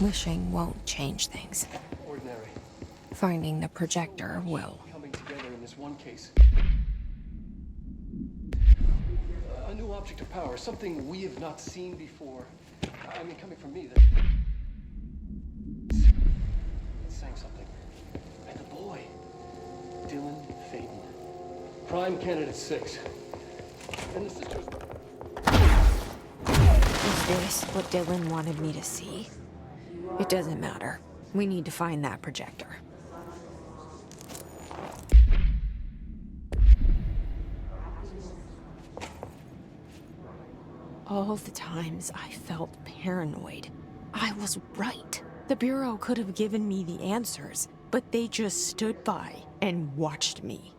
Wishing won't change things. Ordinary. Finding the projector will. Coming together in this one case. A new object of power, something we have not seen before. I mean, coming from me, that's saying something. And the boy, Dylan Faden. Prime candidate 6. And the sisters. Is this what Dylan wanted me to see? It doesn't matter. We need to find that projector. All the times I felt paranoid, I was right. The Bureau could have given me the answers, but they just stood by and watched me.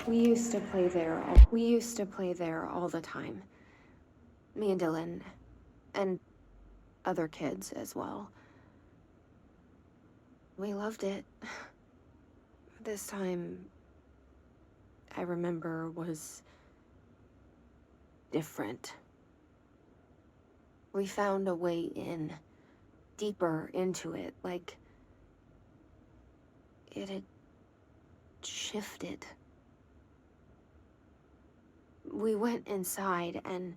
We used to play there all the time. Me and Dylan, and other kids as well. We loved it. This time, I remember, was different. We found a way in, deeper into it, like it had shifted. We went inside, and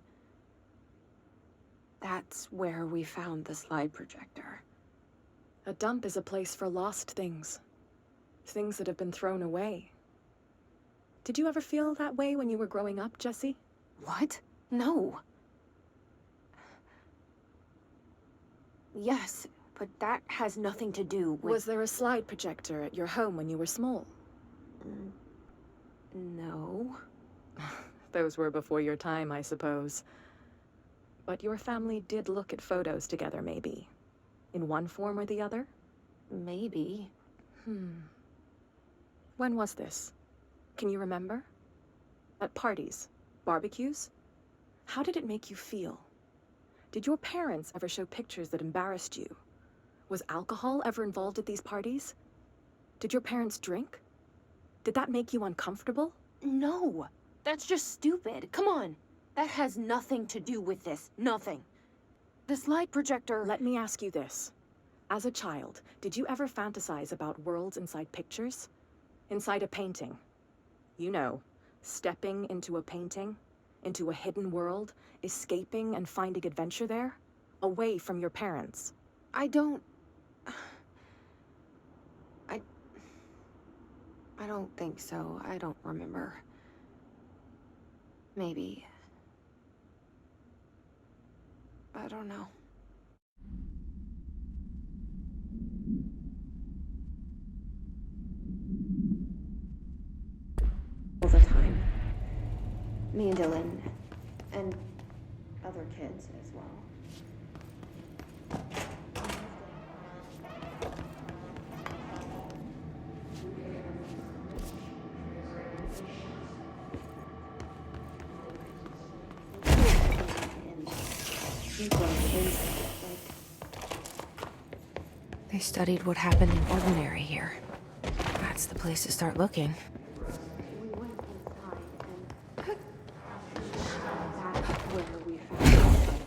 that's where we found the slide projector. A dump is a place for lost things. Things that have been thrown away. Did you ever feel that way when you were growing up, Jesse? What? No. Yes, but that has nothing to do with... Was there a slide projector at your home when you were small? No. Those were before your time, I suppose. But your family did look at photos together, maybe? In one form or the other? Maybe. When was this? Can you remember? At parties? Barbecues? How did it make you feel? Did your parents ever show pictures that embarrassed you? Was alcohol ever involved at these parties? Did your parents drink? Did that make you uncomfortable? No. That's just stupid. Come on. That has nothing to do with this. Nothing. The slide projector... Let me ask you this. As a child, did you ever fantasize about worlds inside pictures? Inside a painting? You know, stepping into a painting, into a hidden world, escaping and finding adventure there? Away from your parents? I don't think so. I don't remember. Maybe. I don't know. All the time. Me and Dylan, and other kids as well. They studied what happened in Ordinary here. That's the place to start looking. We went inside, and that's where we found it.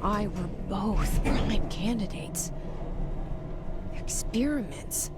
I were both prime candidates. Experiments.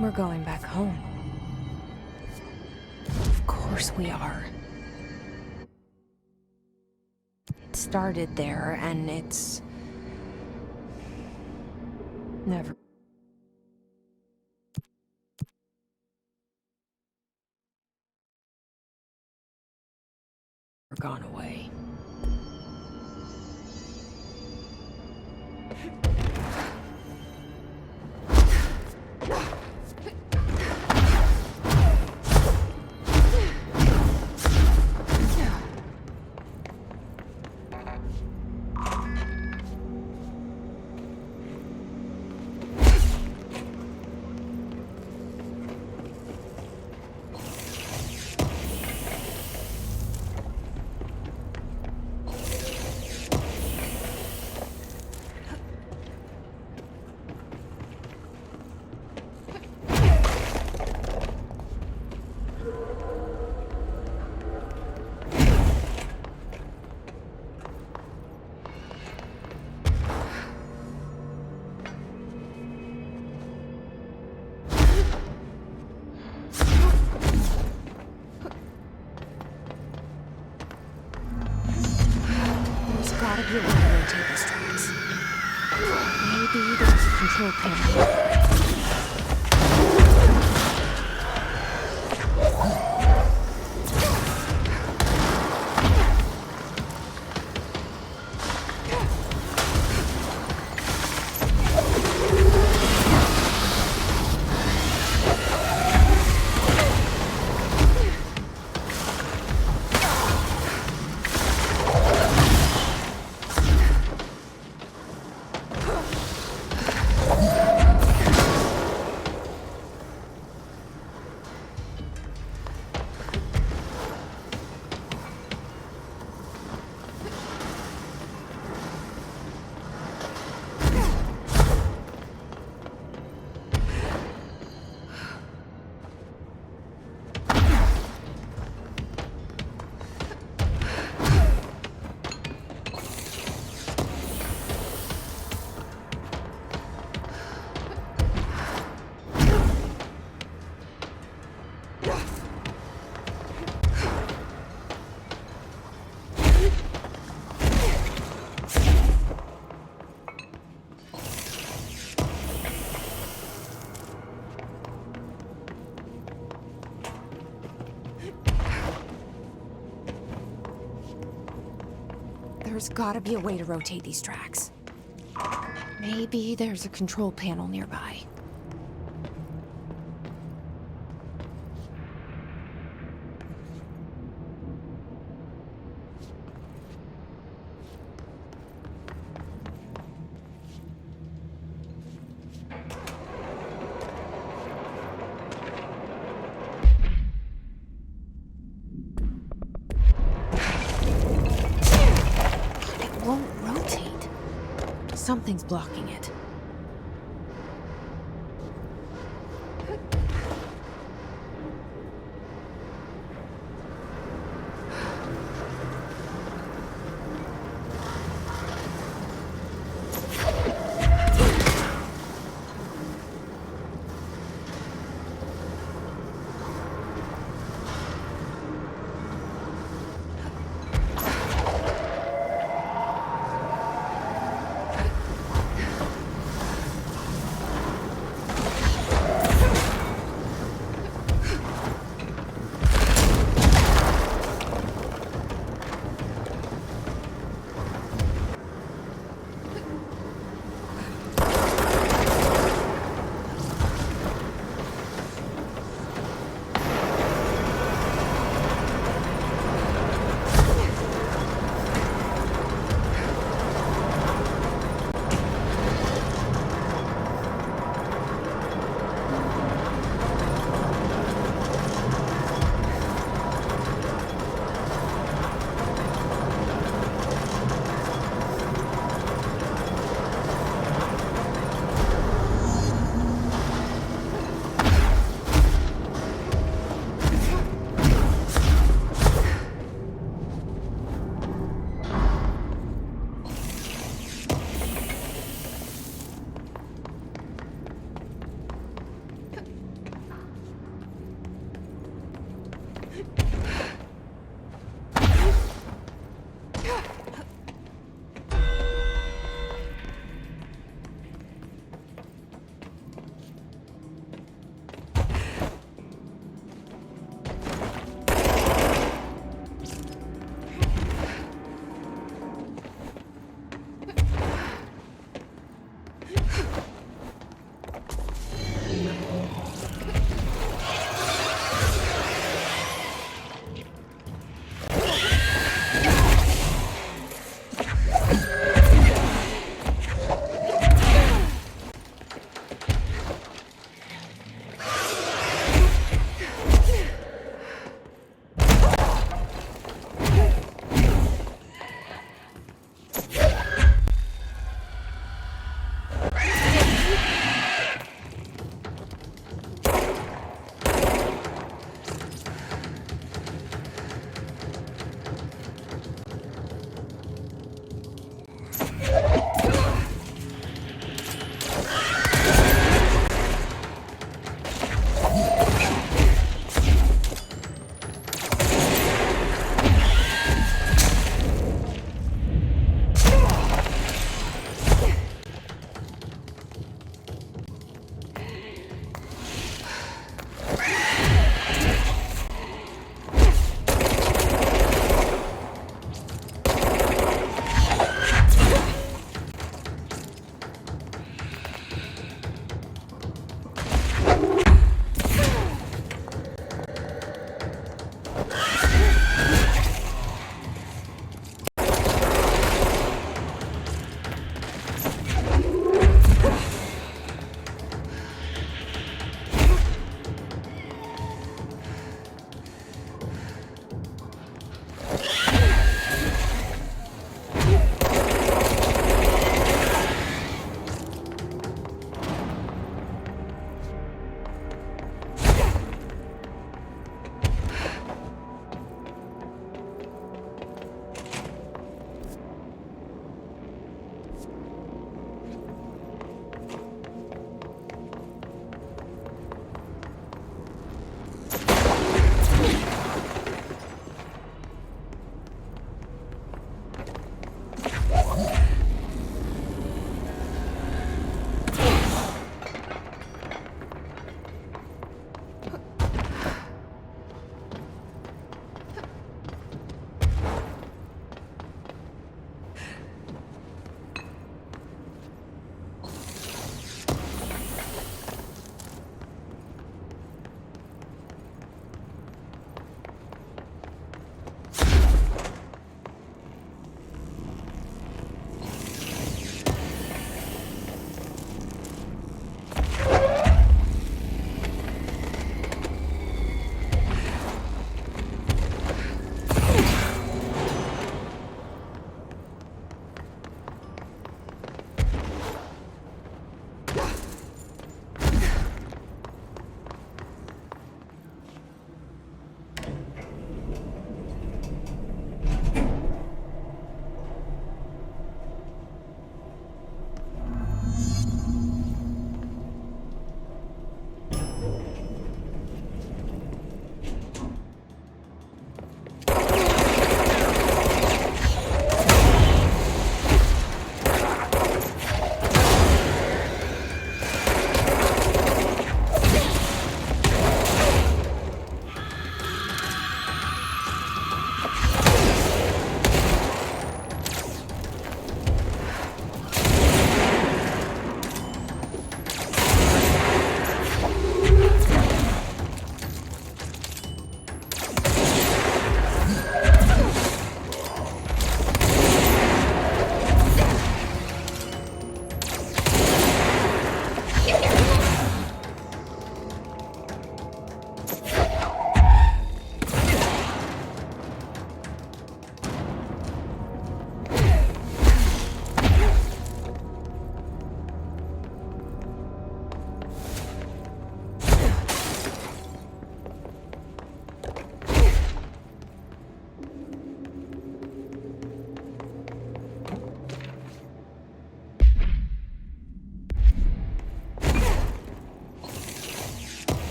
We're going back home. Of course we are. It started there, and it's never gone away. Gotta be a way to rotate these tracks. Maybe there's a control panel. There's gotta be a way to rotate these tracks. Maybe there's a control panel nearby. Won't rotate. Something's blocking it.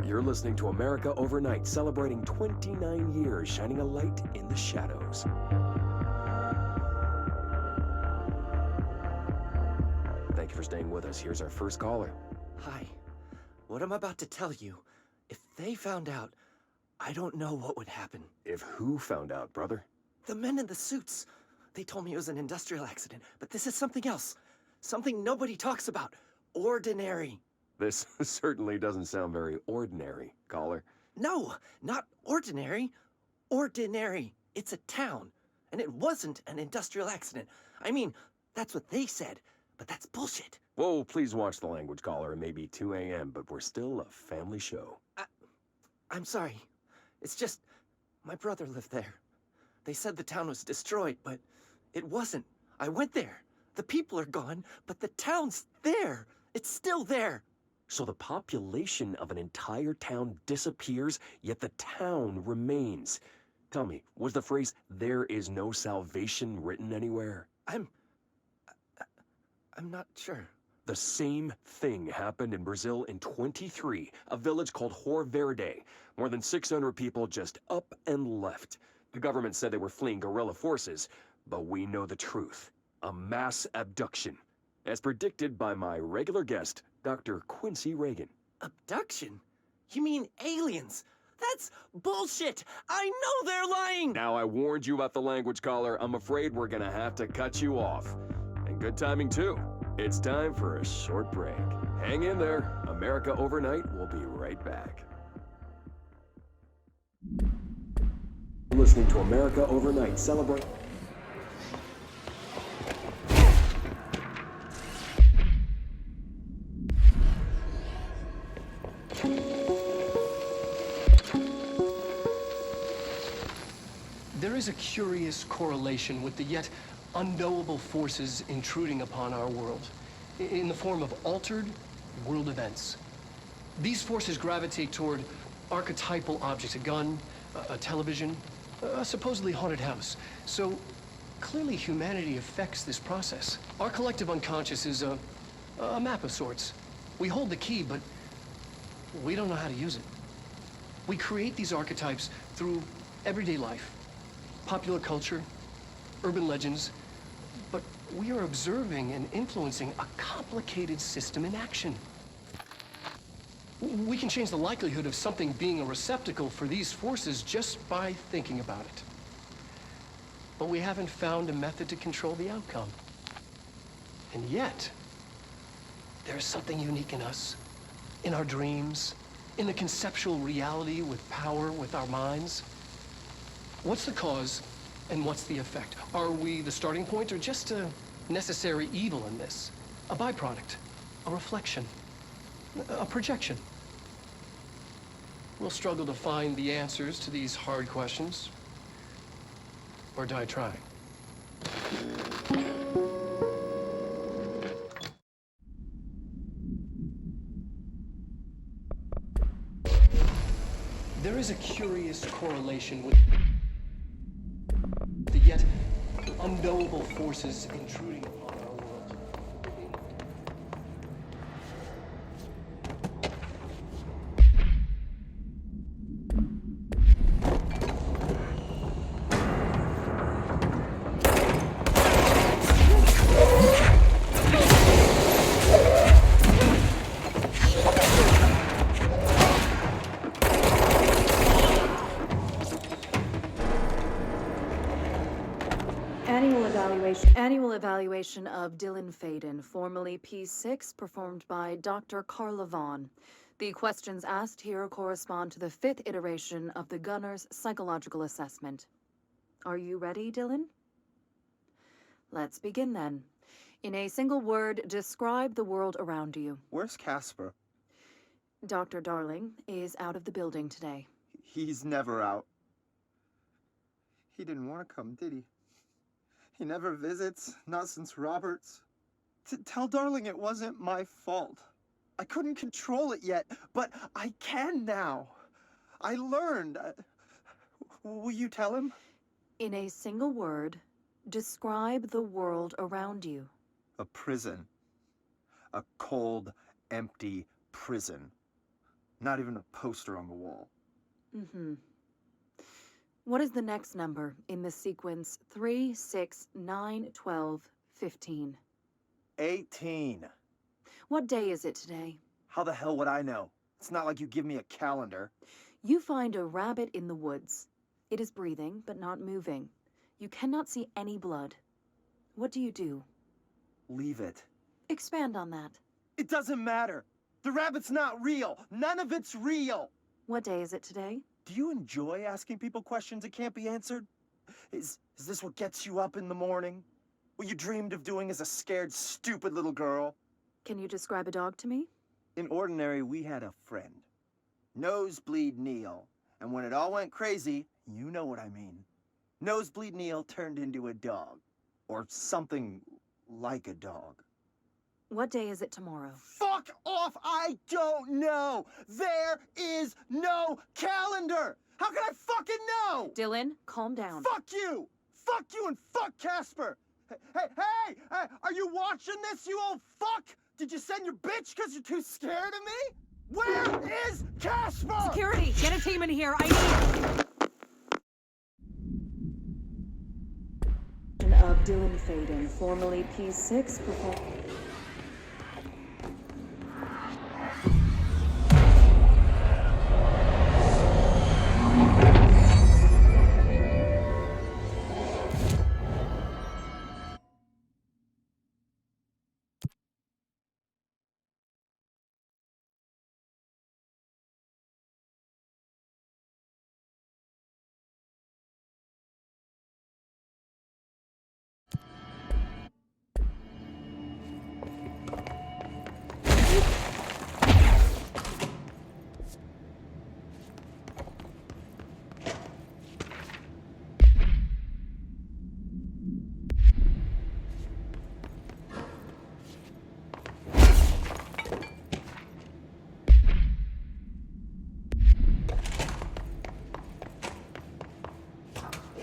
You're listening to America Overnight, celebrating 29 years, shining a light in the shadows. Thank you for staying with us. Here's our first caller. Hi. What I'm about to tell you, if they found out, I don't know what would happen. If who found out, brother? The men in the suits. They told me it was an industrial accident, but this is something else. Something nobody talks about. Ordinary. This certainly doesn't sound very ordinary, caller. No, not ordinary. Ordinary. It's a town. And it wasn't an industrial accident. I mean, that's what they said, but that's bullshit. Whoa, please watch the language, caller. It may be 2 a.m., but we're still a family show. I'm sorry. It's just, my brother lived there. They said the town was destroyed, but it wasn't. I went there. The people are gone, but the town's there. It's still there. So the population of an entire town disappears, yet the town remains. Tell me, was the phrase, "there is no salvation," written anywhere? I'm not sure. The same thing happened in Brazil in 23, a village called Hor Verde. More than 600 people just up and left. The government said they were fleeing guerrilla forces, but we know the truth. A mass abduction. As predicted by my regular guest, Dr. Quincy Reagan. Abduction? You mean aliens? That's bullshit! I know they're lying! Now, I warned you about the language, caller. I'm afraid we're gonna have to cut you off. And good timing, too. It's time for a short break. Hang in there. America Overnight will be right back. You're listening to America Overnight. Celebrate. There is a curious correlation with the yet unknowable forces intruding upon our world, in the form of altered world events. These forces gravitate toward archetypal objects, a gun, a television, a supposedly haunted house. So clearly humanity affects this process. Our collective unconscious is a map of sorts. We hold the key, but we don't know how to use it. We create these archetypes through everyday life, popular culture, urban legends, but we are observing and influencing a complicated system in action. We can change the likelihood of something being a receptacle for these forces just by thinking about it. But we haven't found a method to control the outcome. And yet, there's something unique in us, in our dreams, in the conceptual reality with power with our minds. What's the cause and what's the effect? Are we the starting point or just a necessary evil in this? A byproduct, a reflection, a projection? We'll struggle to find the answers to these hard questions, or die trying. There is a curious correlation with the yet unknowable forces intruding upon our world. Annual evaluation of Dylan Faden, formerly P6, performed by Dr. Carla Vaughn. The questions asked here correspond to the 5th iteration of the Gunner's psychological assessment. Are you ready, Dylan? Let's begin then. In a single word, describe the world around you. Where's Casper? Dr. Darling is out of the building today. He's never out. He didn't want to come, did he? He never visits, not since Roberts. Tell Darling it wasn't my fault. I couldn't control it yet, but I can now. I learned. Will you tell him? In a single word, describe the world around you. A prison. A cold, empty prison. Not even a poster on the wall. Mm-hmm. What is the next number in the sequence 3, 6, 9, 12, 15? 18. What day is it today? How the hell would I know? It's not like you give me a calendar. You find a rabbit in the woods. It is breathing, but not moving. You cannot see any blood. What do you do? Leave it. Expand on that. It doesn't matter. The rabbit's not real. None of it's real. What day is it today? Do you enjoy asking people questions that can't be answered? Is this what gets you up in the morning? What you dreamed of doing as a scared, stupid little girl? Can you describe a dog to me? In Ordinary, we had a friend. Nosebleed Neil. And when it all went crazy, you know what I mean. Nosebleed Neil turned into a dog. Or something like a dog. What day is it tomorrow? Fuck off! I don't know! There is no calendar! How can I fucking know? Dylan, calm down. Fuck you! Fuck you and fuck Casper! Hey! Are you watching this, you old fuck? Did you send your bitch because you're too scared of me? Where is Casper? Security, get a team in here. I need... Of Dylan Faden, formerly P6,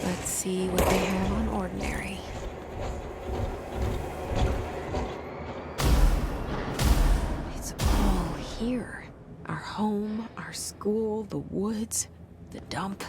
Let's see what they have on Ordinary. It's all here. Our home, our school, the woods, the dump.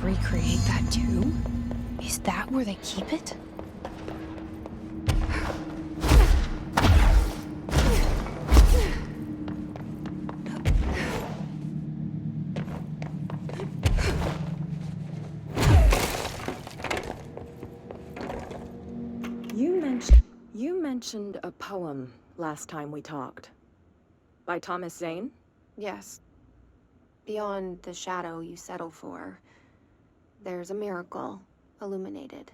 Recreate that too? Is that where they keep it? You mentioned a poem last time we talked. By Thomas Zane? Yes. Beyond the shadow you settle for, there's a miracle illuminated.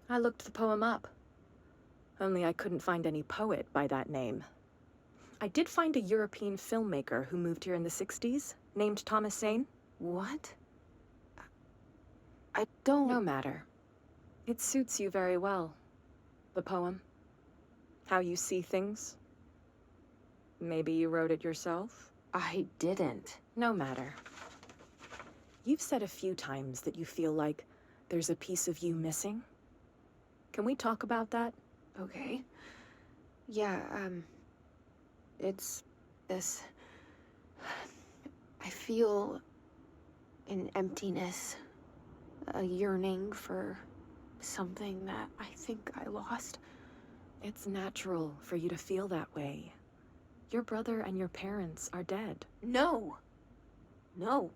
I looked the poem up. Only I couldn't find any poet by that name. I did find a European filmmaker who moved here in the 60s, named Thomas Zane. What? I don't... No matter. It suits you very well. The poem. How you see things. Maybe you wrote it yourself? I didn't. No matter. You've said a few times that you feel like there's a piece of you missing. Can we talk about that? Okay. Yeah, it's this... I feel an emptiness, a yearning for something that I think I lost. It's natural for you to feel that way. Your brother and your parents are dead. No. No.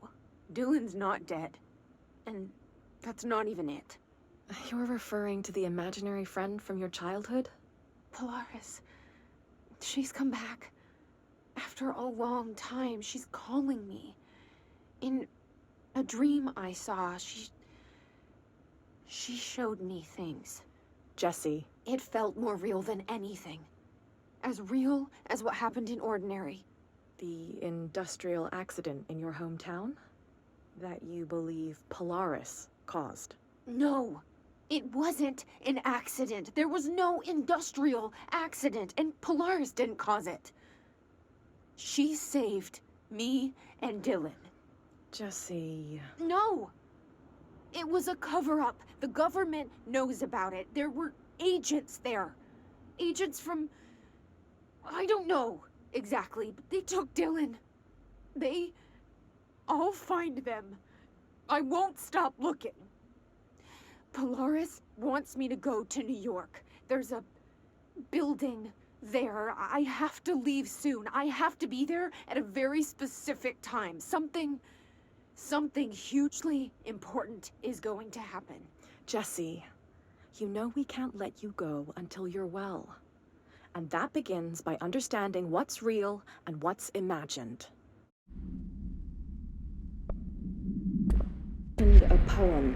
Dylan's not dead. And that's not even it. You're referring to the imaginary friend from your childhood? Polaris. She's come back. After a long time, she's calling me. In a dream I saw, she showed me things. Jesse. It felt more real than anything. As real as what happened in Ordinary. The industrial accident in your hometown? That you believe Polaris caused? No, it wasn't an accident. There was no industrial accident, and Polaris didn't cause it. She saved me and Dylan. Jesse... No! It was a cover-up. The government knows about it. There were agents there. Agents from... I don't know exactly, but they took Dylan. I'll find them. I won't stop looking. Polaris wants me to go to New York. There's a building there. I have to leave soon. I have to be there at a very specific time. Something hugely important is going to happen. Jesse, you know we can't let you go until you're well. And that begins by understanding what's real and what's imagined. And a poem.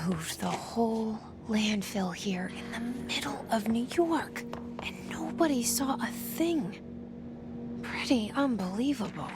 Moved the whole landfill here in the middle of New York, and nobody saw a thing. Pretty unbelievable.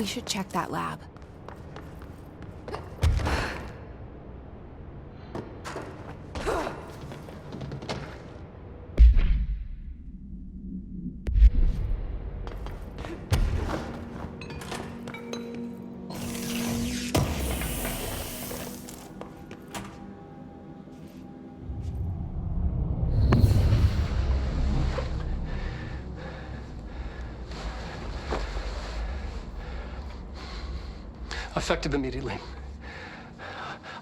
We should check that lab. Effective immediately.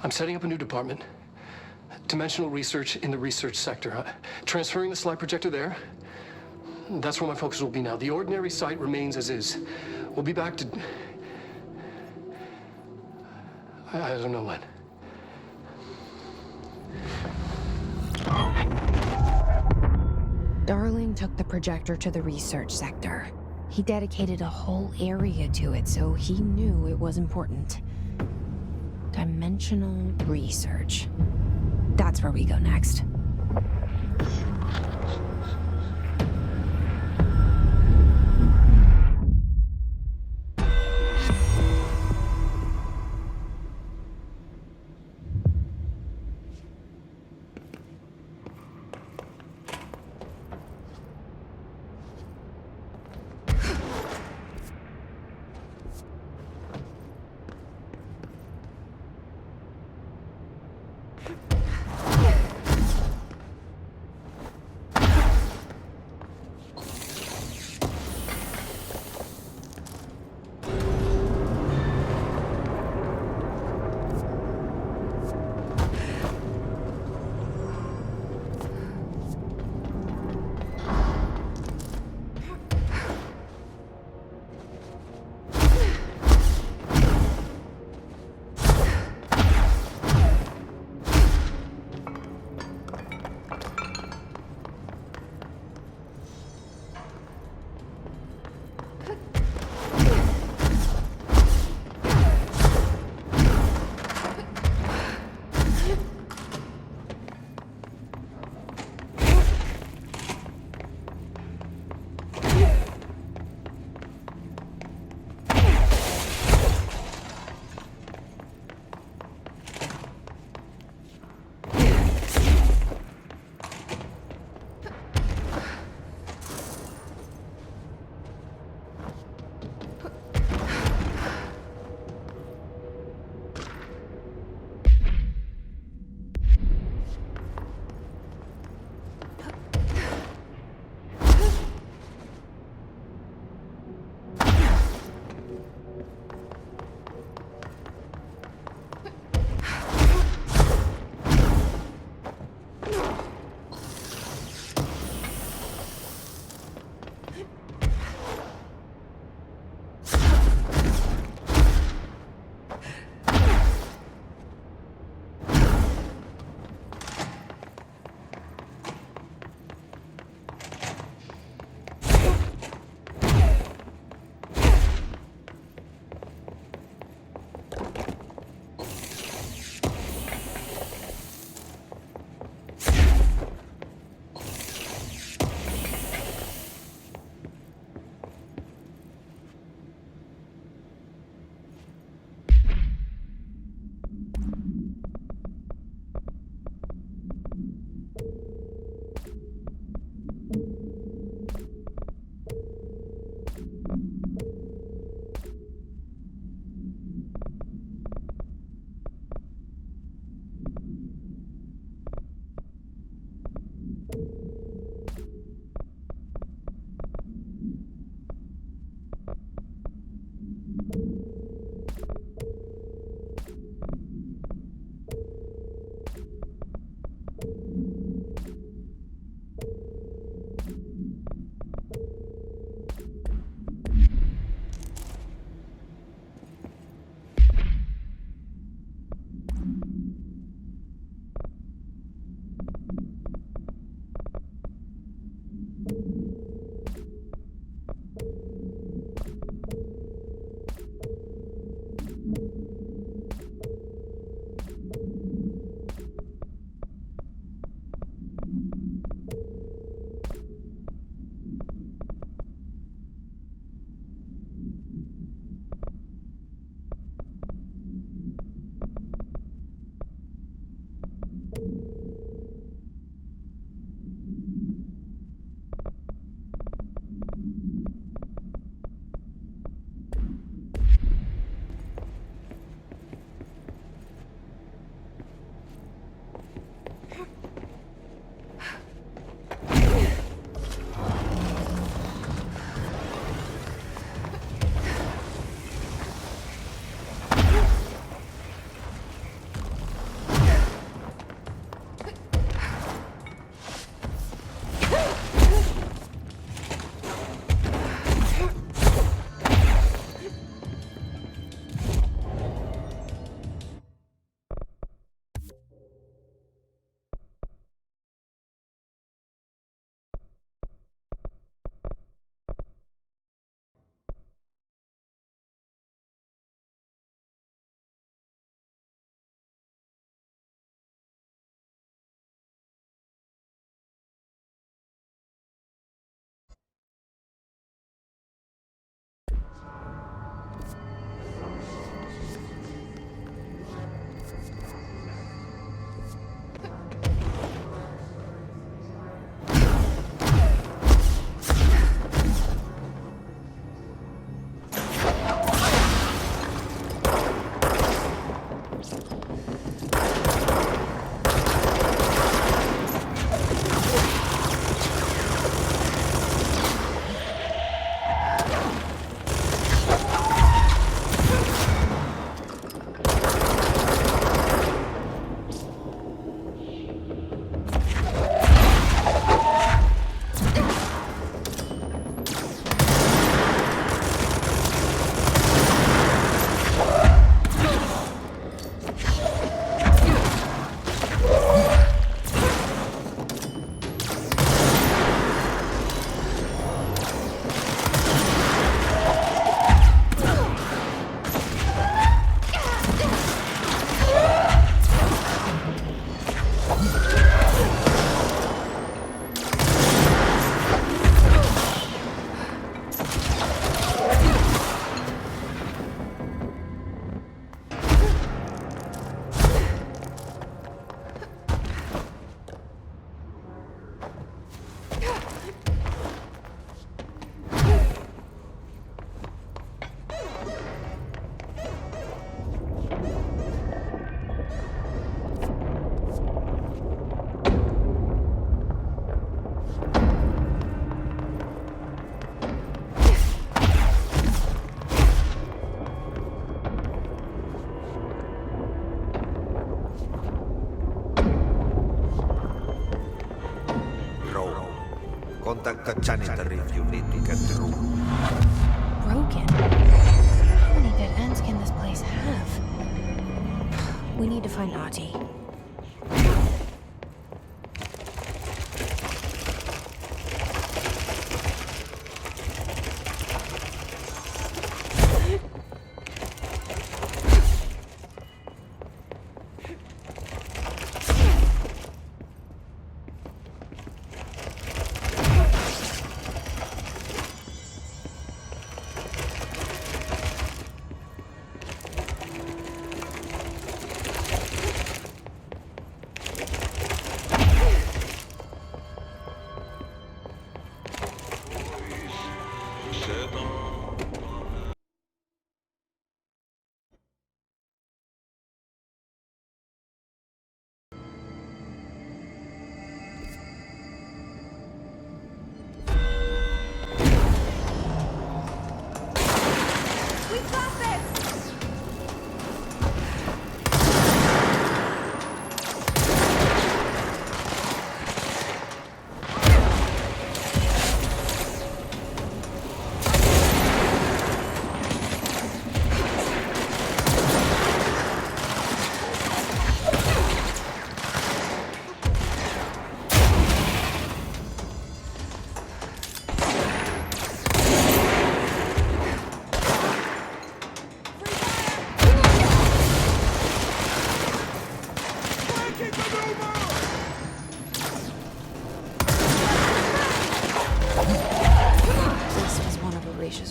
I'm setting up a new department. Dimensional research in the research sector. Transferring the slide projector there. That's where my focus will be now. The ordinary site remains as is. We'll be back to... I don't know when. Darling took the projector to the research sector. He dedicated a whole area to it, so he knew it was important. Dimensional research. That's where we go next. Contact the janitor if you need to get through. Broken? How many dead ends can this place have? We need to find Ahti.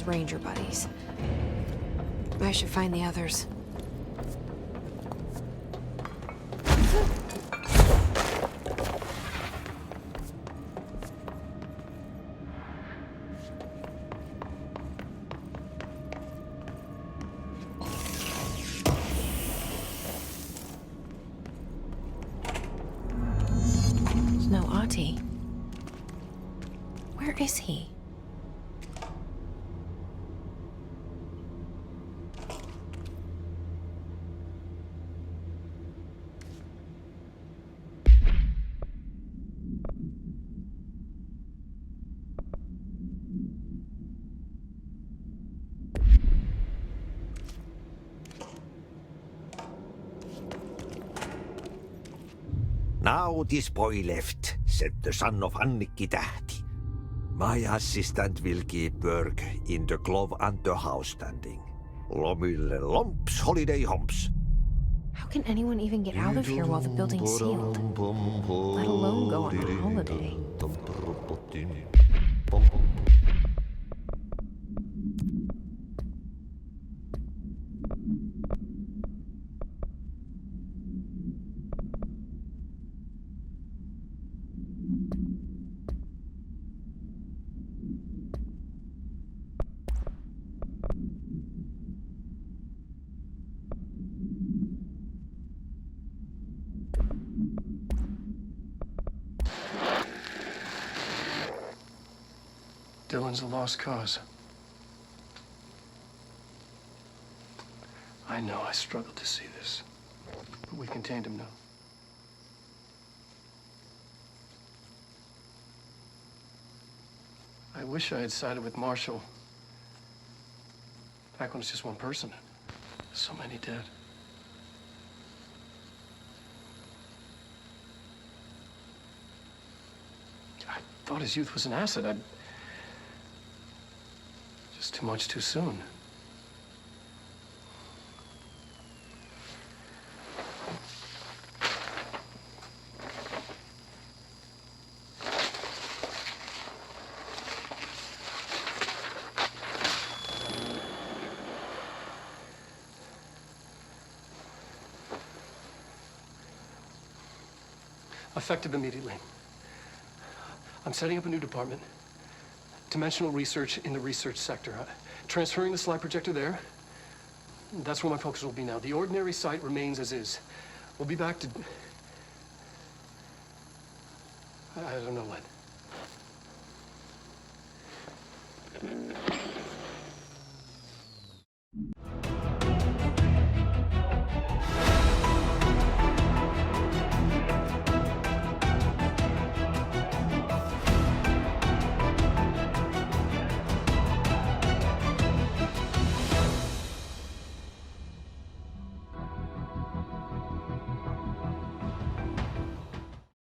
Ranger buddies. I should find the others. There's no Ahti. Where is he? Now this boy left, said the son of Ahti. My assistant will keep work in the glove and the house standing. Lomille lomps, holiday humps. How can anyone even get out of here while the building's sealed? Let alone go on a holiday. Dylan's a lost cause. I know I struggled to see this, but we contained him now. I wish I had sided with Marshall. Back when it's just one person. So many dead. I thought his youth was an asset. Just too much too soon. Effective immediately. I'm setting up a new department. Dimensional research in the research sector. Transferring the slide projector there. That's where my focus will be now. The ordinary site remains as is. We'll be back to... I don't know when.